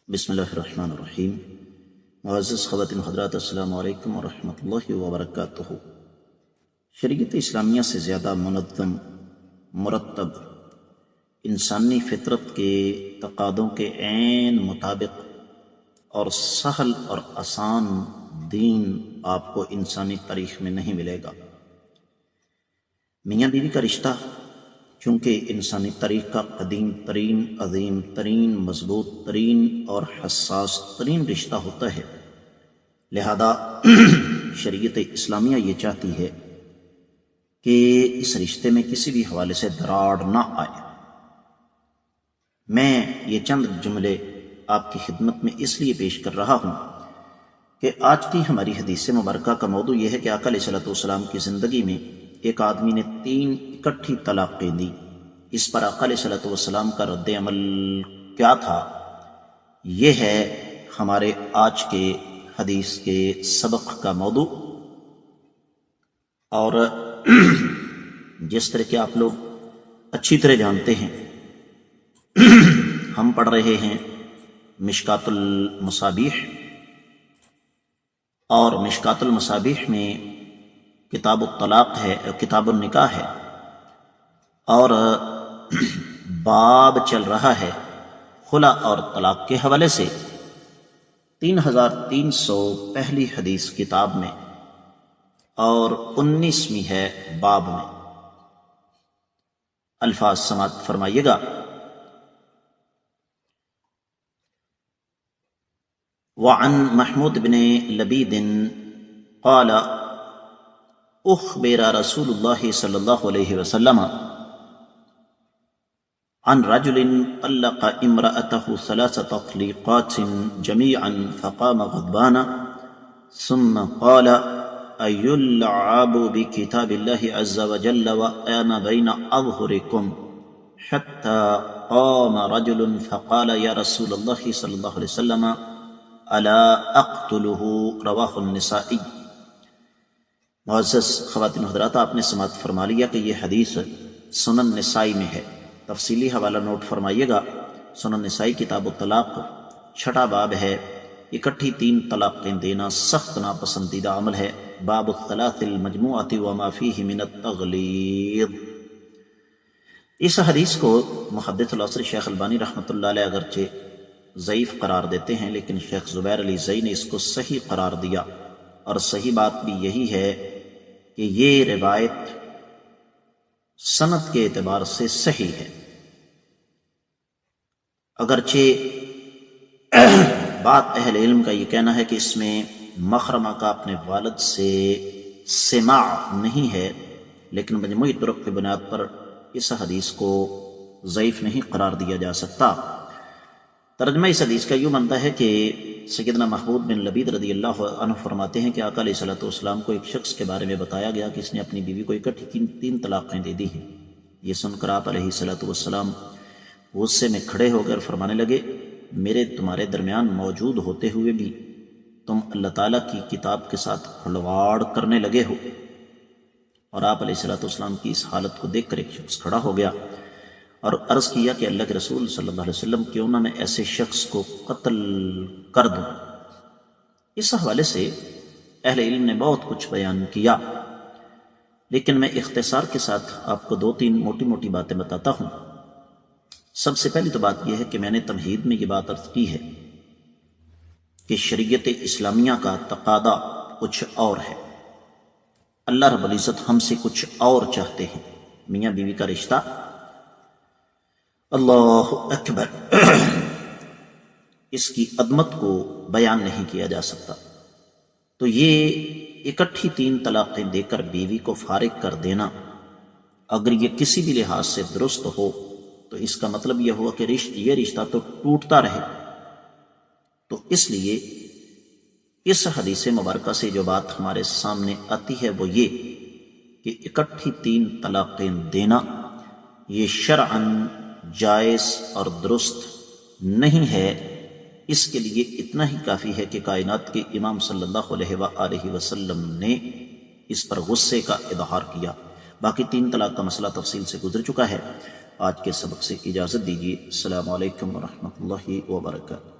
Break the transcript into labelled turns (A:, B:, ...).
A: بسم اللہ الرحمن الرحیم۔ معزز خواتین حضرات، السلام علیکم ورحمۃ اللہ وبرکاتہ۔ شریعت اسلامیہ سے زیادہ منظم، مرتب، انسانی فطرت کے تقاضوں کے عین مطابق اور سہل اور آسان دین آپ کو انسانی تاریخ میں نہیں ملے گا۔ میاں بیوی کا رشتہ چونکہ انسانی تاریخ کا قدیم ترین، عظیم ترین، مضبوط ترین اور حساس ترین رشتہ ہوتا ہے، لہذا شریعت اسلامیہ یہ چاہتی ہے کہ اس رشتے میں کسی بھی حوالے سے دراڑ نہ آئے۔ میں یہ چند جملے آپ کی خدمت میں اس لیے پیش کر رہا ہوں کہ آج کی ہماری حدیث مبارکہ کا موضوع یہ ہے کہ آقا علیہ السلام کی زندگی میں ایک آدمی نے 3 اکٹھی طلاقیں دی۔ اس پر آقا علیہ السلام کا رد عمل کیا تھا، یہ ہے ہمارے آج کے حدیث کے سبق کا موضوع۔ اور جس طرح کہ آپ لوگ اچھی طرح جانتے ہیں، ہم پڑھ رہے ہیں مشکات المصابیح، اور مشکات المصابیح میں کتاب الطلاق ہے، کتاب النکاح ہے، اور باب چل رہا ہے خلا اور طلاق کے حوالے سے 3300 پہلی حدیث کتاب میں اور 19ویں ہے باب میں۔ الفاظ سماعت فرمائیے گا۔ وعن محمود بن لبید قال اخبر رسول اللہ صلی اللہ علیہ وسلم عن رجل طلق امرأته 3 تطليقات جميعا فقام غضبانا ثم قال أيلعب بكتاب الله عز وجل وأنا بين أظهركم حتى قام رجل فقال يا رسول الله صلى الله عليه وسلم ألا أقتله رواه النسائي۔ معزز خواتین حضرات، آپ نے سماعت فرما لیا کہ یہ حدیث سنن نسائی میں ہے۔ تفصیلی حوالہ نوٹ فرمائیے گا۔ سنن نسائی کتاب الطلاق 6واں باب ہے۔ اکٹھی 3 طلاقیں دینا سخت ناپسندیدہ عمل ہے۔ باب الثلاث المجموعۃ وما فیہ من التغلیظ۔ اس حدیث کو محدث العصر شیخ البانی رحمۃ اللہ علیہ اگرچہ ضعیف قرار دیتے ہیں، لیکن شیخ زبیر علی زئی نے اس کو صحیح قرار دیا، اور صحیح بات بھی یہی ہے کہ یہ روایت سند کے اعتبار سے صحیح ہے، اگرچہ بات اہل علم کا یہ کہنا ہے کہ اس میں مخرمہ کا اپنے والد سے سماع نہیں ہے، لیکن مجموعی طرق کی بنیاد پر اس حدیث کو ضعیف نہیں قرار دیا جا سکتا۔ ترجمہ اس حدیث کا یوں بنتا ہے کہ سیدنا محمود بن لبید رضی اللہ عنہ فرماتے ہیں کہ آقا علیہ السلام کو ایک شخص کے بارے میں بتایا گیا کہ اس نے اپنی بیوی کو اکٹھی 3 طلاقیں دے دی ہیں۔ یہ سن کر آپ علیہ السلام غصے میں کھڑے ہو کر فرمانے لگے، میرے تمہارے درمیان موجود ہوتے ہوئے بھی تم اللہ تعالیٰ کی کتاب کے ساتھ کھلواڑ کرنے لگے ہو۔ اور آپ علیہ السلام کی اس حالت کو دیکھ کر ایک شخص کھڑا ہو گیا اور عرض کیا کہ اللہ کے رسول صلی اللہ علیہ وسلم کیوں نہ میں ایسے شخص کو قتل کر دوں۔ اس حوالے سے اہل علم نے بہت کچھ بیان کیا، لیکن میں اختصار کے ساتھ آپ کو 2-3 موٹی موٹی باتیں بتاتا ہوں۔ سب سے پہلی تو بات یہ ہے کہ میں نے تمہید میں یہ بات عرض کی ہے کہ شریعت اسلامیہ کا تقاضا کچھ اور ہے، اللہ رب العزت ہم سے کچھ اور چاہتے ہیں۔ میاں بیوی کا رشتہ، اللہ اکبر، اس کی عظمت کو بیان نہیں کیا جا سکتا۔ تو یہ اکٹھی 3 طلاقیں دے کر بیوی کو فارغ کر دینا، اگر یہ کسی بھی لحاظ سے درست ہو تو اس کا مطلب یہ ہوا کہ یہ رشتہ تو ٹوٹتا رہے۔ تو اس لیے اس حدیث مبارکہ سے جو بات ہمارے سامنے آتی ہے وہ یہ کہ اکٹھی 3 طلاقیں دینا یہ شرعاً جائز اور درست نہیں ہے۔ اس کے لیے اتنا ہی کافی ہے کہ کائنات کے امام صلی اللہ علیہ وآلہ وسلم نے اس پر غصے کا اظہار کیا۔ باقی 3 طلاق کا مسئلہ تفصیل سے گزر چکا ہے۔ آج کے سبق سے اجازت دیجیے۔ السلام علیکم ورحمۃ اللہ وبرکاتہ۔